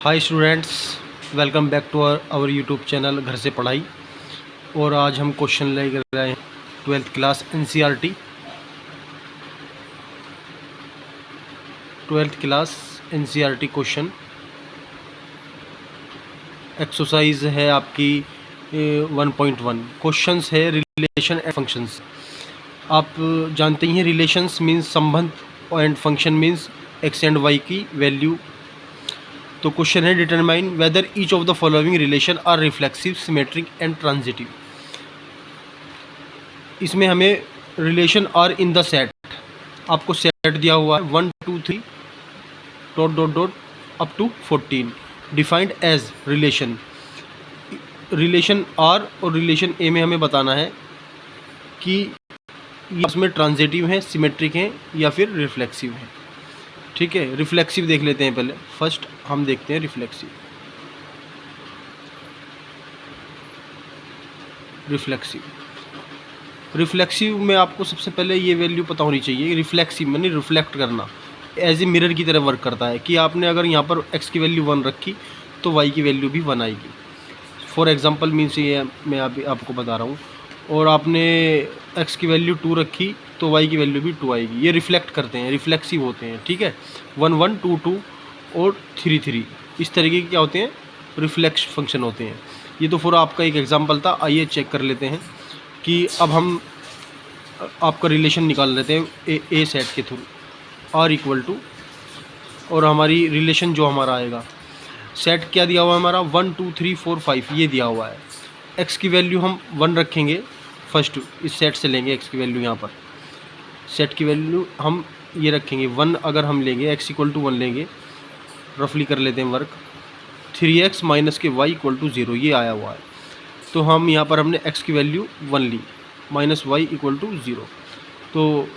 Hi students, welcome back to our YouTube channel घर से पढ़ाई। और आज हम क्वेश्चन लेकर आए हैं 12th class NCERT 12th class NCERT question exercise है आपकी 1.1। क्वेश्चंस है रिलेशन एंड फंक्शंस। आप जानते ही हैं रिलेशंस मीन्स संबंध and function means x and y की वैल्यू। तो क्वेश्चन है determine whether each of the following relation R reflexive, symmetric and transitive. इसमें हमें relation R in the set, आपको सेट दिया हुआ है 1 2 3 dot dot dot up to 14 defined as relation. Relation R और रिलेशन ए में हमें बताना है कि इसमें ट्रांजिटिव हैं, सिमेट्रिक हैं या फिर रिफ्लेक्सिव हैं। ठीक है, रिफ्लेक्सिव देख लेते हैं पहले। फर्स्ट हम देखते हैं रिफ्लेक्सिव। रिफ्लेक्सिव में आपको सबसे पहले ये वैल्यू पता होनी चाहिए। रिफ्लेक्सिव यानी रिफ्लेक्ट करना, एज ए मिरर की तरह वर्क करता है कि आपने अगर यहाँ पर x की वैल्यू 1 रखी तो y की वैल्यू भी 1 आएगी। फॉर एग्जांपल मीन्स ये मैं आपको बता रहा हूँ। और आपने x की वैल्यू 2 रखी तो y की वैल्यू भी 2 आएगी। ये रिफ्लेक्ट करते हैं, रिफ्लेक्सिव होते हैं। ठीक है, 1 1 2 2 और 3 3 इस तरीके के क्या होते हैं, रिफ्लेक्स फंक्शन होते हैं। ये तो पूरा आपका एक एग्जांपल था। आइए चेक कर लेते हैं कि अब हम आपका रिलेशन निकाल लेते हैं ए सेट के थ्रू। आर इक्वल टू, और हमारी रिलेशन जो हमारा आएगा, सेट क्या दिया हुआ है हमारा 1 2 3 4 5 ये दिया हुआ है। एक्स की वैल्यू हम 1 रखेंगे, फर्स्ट इस सेट से लेंगे एक्स की वैल्यू। यहाँ पर सेट की वैल्यू हम ये रखेंगे 1। अगर हम लेंगे एक्स इक्वल टू 1 लेंगे, रफली कर लेते हैं वर्क, 3x माइनस के y इक्वल टू 0 ये आया हुआ है। तो हम यहाँ पर हमने x की वैल्यू 1 ली, माइनस y इक्वल टू 0। तो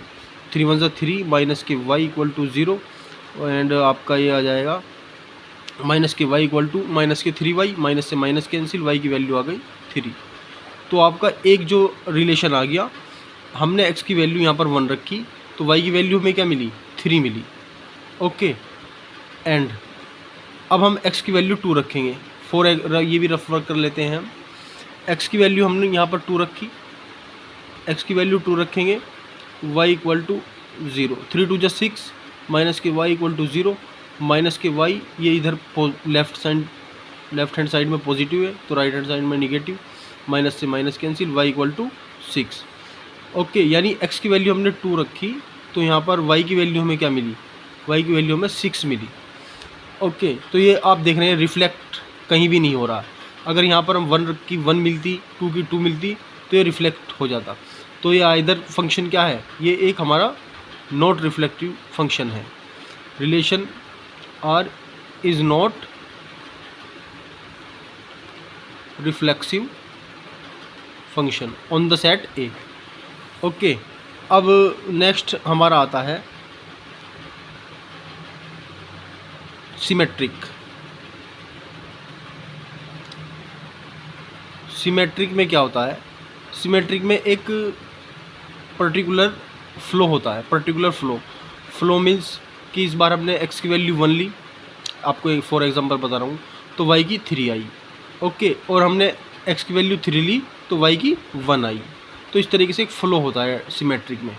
3 1 3 माइनस के y इक्वल टू 0 एंड आपका ये आ जाएगा माइनस के y इक्वल टू माइनस के 3y, माइनस से माइनस कैंसिल, y की वैल्यू आ गई 3। तो आपका एक जो रिलेशन आ गया, हमने x की वैल्यू यहाँ पर 1 रखी तो y की वैल्यू हमें क्या मिली, 3 मिली। ओके, एंड अब हम x की वैल्यू 2 रखेंगे। ये भी रफ वर्क कर लेते हैं हम। x की वैल्यू हमने यहाँ पर 2 रखी, x की वैल्यू 2 रखेंगे, y इक्वल टू 0, 3 2 6 माइनस के y इक्वल टू 0, माइनस के y ये इधर लेफ्ट हैंड साइड में पॉजिटिव है तो राइट हैंड साइड में निगेटिव, माइनस से minus cancel, y equal to 6। Okay, यानी x की वैल्यू हमने 2 रखी तो यहाँ पर y की वैल्यू हमें क्या मिली, y की वैल्यू हमें 6 मिली। ओके, तो ये आप देख रहे हैं रिफ्लेक्ट कहीं भी नहीं हो रहा। अगर यहाँ पर हम 1 की 1 मिलती, 2 की 2 मिलती तो ये रिफ्लेक्ट हो जाता। तो ये आइदर फंक्शन क्या है, ये एक हमारा नॉट रिफ्लेक्टिव फंक्शन है। Relation R is not reflexive function on the set A. Okay, अब नेक्स्ट हमारा आता है सिमेट्रिक। सिमेट्रिक में क्या होता है, सिमेट्रिक में एक पर्टिकुलर फ्लो होता है। पर्टिकुलर फ्लो मीन्स कि इस बार हमने x की वैल्यू 1 ली, आपको एक फॉर एग्जांपल बता रहा हूँ, तो y की 3 आई। ओके, और हमने x की वैल्यू 3 ली तो y की 1 आई। तो इस तरीके से एक फ्लो होता है सिमेट्रिक में।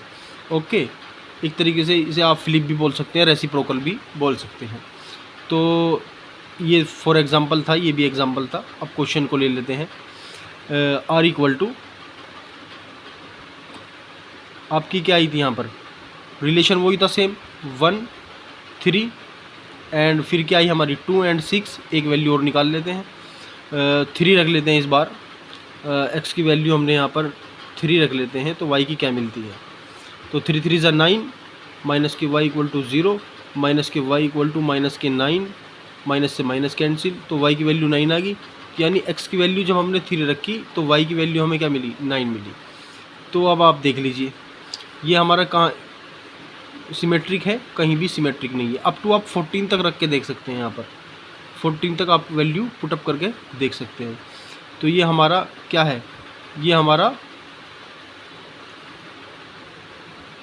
ओके, एक तरीके से इसे आप फ्लिप भी बोल सकते हैं, रेसिप्रोकल भी बोल सकते हैं। तो ये फॉर एग्जांपल था, ये भी एग्जांपल था। अब क्वेश्चन को ले लेते हैं। आर इक्वल टू, आपकी क्या आई थी यहाँ पर, रिलेशन वही था सेम 1 3 एंड फिर क्या आई हमारी 2 एंड 6। एक वैल्यू और निकाल लेते हैं, 3 रख लेते हैं इस बार। x की वैल्यू हमने यहाँ पर 3 रख लेते हैं तो y की क्या मिलती है, तो 3 3 ज़ा 9, माइनस के y इक्वल टू 0, माइनस के y इक्वल टू माइनस के 9, माइनस से माइनस कैंसिल, तो y की वैल्यू 9 आ गई। यानी x की वैल्यू जब हमने 3 रखी तो y की वैल्यू हमें क्या मिली, 9 मिली। तो अब आप देख लीजिए ये हमारा कहाँ सिमेट्रिक है, कहीं भी सिमेट्रिक नहीं है। अप टू आप 14 तक रख के देख सकते हैं, यहाँ पर 14 तक आप वैल्यू पुटअप करके देख सकते हैं। तो ये हमारा क्या है, ये हमारा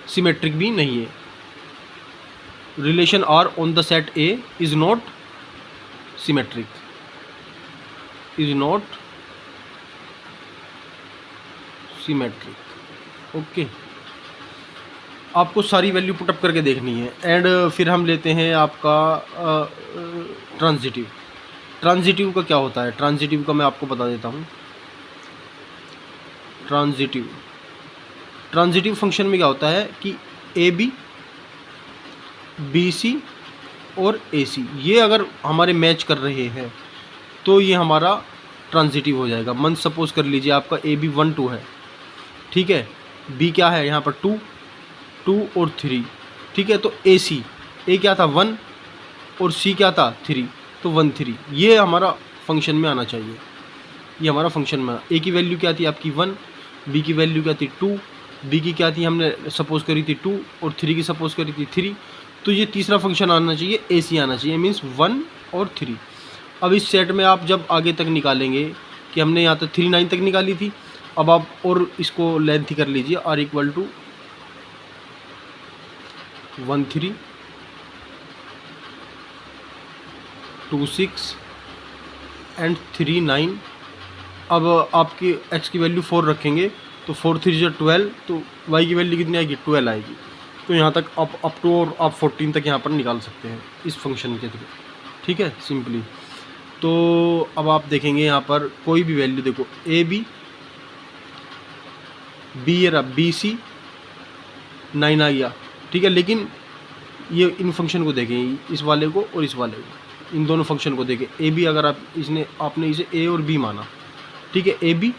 सिमेट्रिक भी नहीं है। Relation R on the set A is not symmetric, is not symmetric. Okay, आपको सारी वैल्यू पुटअप करके देखनी है। एंड फिर हम लेते हैं आपका ट्रांजिटिव। ट्रांजिटिव का क्या होता है? ट्रांजिटिव का मैं आपको बता देता हूँ। ट्रांजिटिव फंक्शन में क्या होता है कि ए बी, बी सी और ए सी ये अगर हमारे मैच कर रहे हैं तो ये हमारा ट्रांजिटिव हो जाएगा। मन सपोज कर लीजिए आपका ए बी 1 2 है, ठीक है, बी क्या है यहाँ पर 2 2 और 3, ठीक है, तो ए सी, ए क्या था 1 और सी क्या था 3, तो 1 3 ये हमारा फंक्शन में आना चाहिए। ये हमारा फंक्शन में ए की वैल्यू क्या थी आपकी 1, बी की वैल्यू क्या थी 2, बी की क्या थी हमने सपोज करी थी 2 और 3 की सपोज करी थी 3, तो ये तीसरा फंक्शन आना चाहिए ए सी आना चाहिए, मीन्स 1 और 3। अब इस सेट में आप जब आगे तक निकालेंगे कि हमने यहाँ तक 3 9 तक निकाली थी, अब आप और इसको लेंथी कर लीजिए, आर इक्वल टू 1 3 2 6 एंड 3 9। अब आपकी x की वैल्यू 4 रखेंगे तो 4 3 जो 12, तो y की वैल्यू कितनी आएगी 12 आएगी। तो यहाँ तक अप टू और आप 14 तक यहाँ पर निकाल सकते हैं इस फंक्शन के थ्रू, ठीक है, सिंपली। तो अब आप देखेंगे यहाँ पर कोई भी वैल्यू देखो, ए बी, बी ये रहा बी सी 9 आ गया, ठीक है, लेकिन ये इन फंक्शन को देखें, इस वाले को और इस वाले को, इन दोनों फंक्शन को देखें। ए बी अगर आपने इसे ए और बी माना, ठीक है, ए बी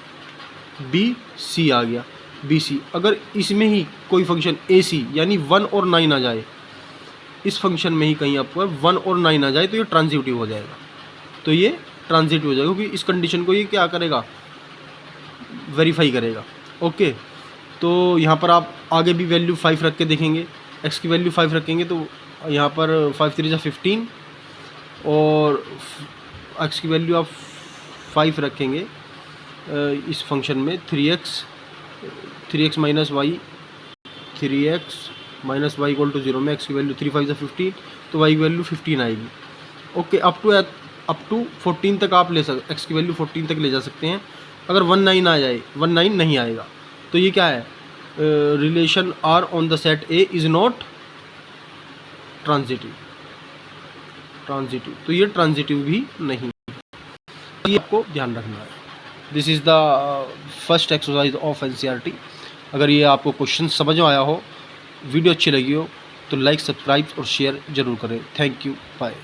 बी सी आ गया, बी सी, अगर इसमें ही कोई फंक्शन ए सी यानी 1 और 9 आ जाए, इस फंक्शन में ही कहीं आपको 1 और 9 आ जाए तो ये ट्रांजिटिव हो जाएगा। तो ये ट्रांजिटिव हो जाएगा क्योंकि इस कंडीशन को ये क्या करेगा, वेरीफाई करेगा। ओके, तो यहाँ पर आप आगे भी वैल्यू 5 रख के देखेंगे, x की वैल्यू 5 रखेंगे तो यहाँ पर 5 3 15 और x की वैल्यू आप 5 रखेंगे इस फंक्शन में 3x minus y, 3x minus y equal to 0 में x की वैल्यू 3 5 15, तो y की वैल्यू 15 आएगी। ओके, अप टू 14 तक आप ले सकते, x की वैल्यू 14 तक ले जा सकते हैं। अगर 1 9 आ जाए, 1 9 नहीं आएगा तो ये क्या है, relation R on the set A is not transitive, तो ये ट्रांजिटिव भी नहीं, ये आपको ध्यान रखना है। This is the first exercise of NCERT. अगर ये आपको क्वेश्चन समझ में आया हो, वीडियो अच्छी लगी हो तो लाइक, सब्सक्राइब और शेयर ज़रूर करें। Thank you, bye.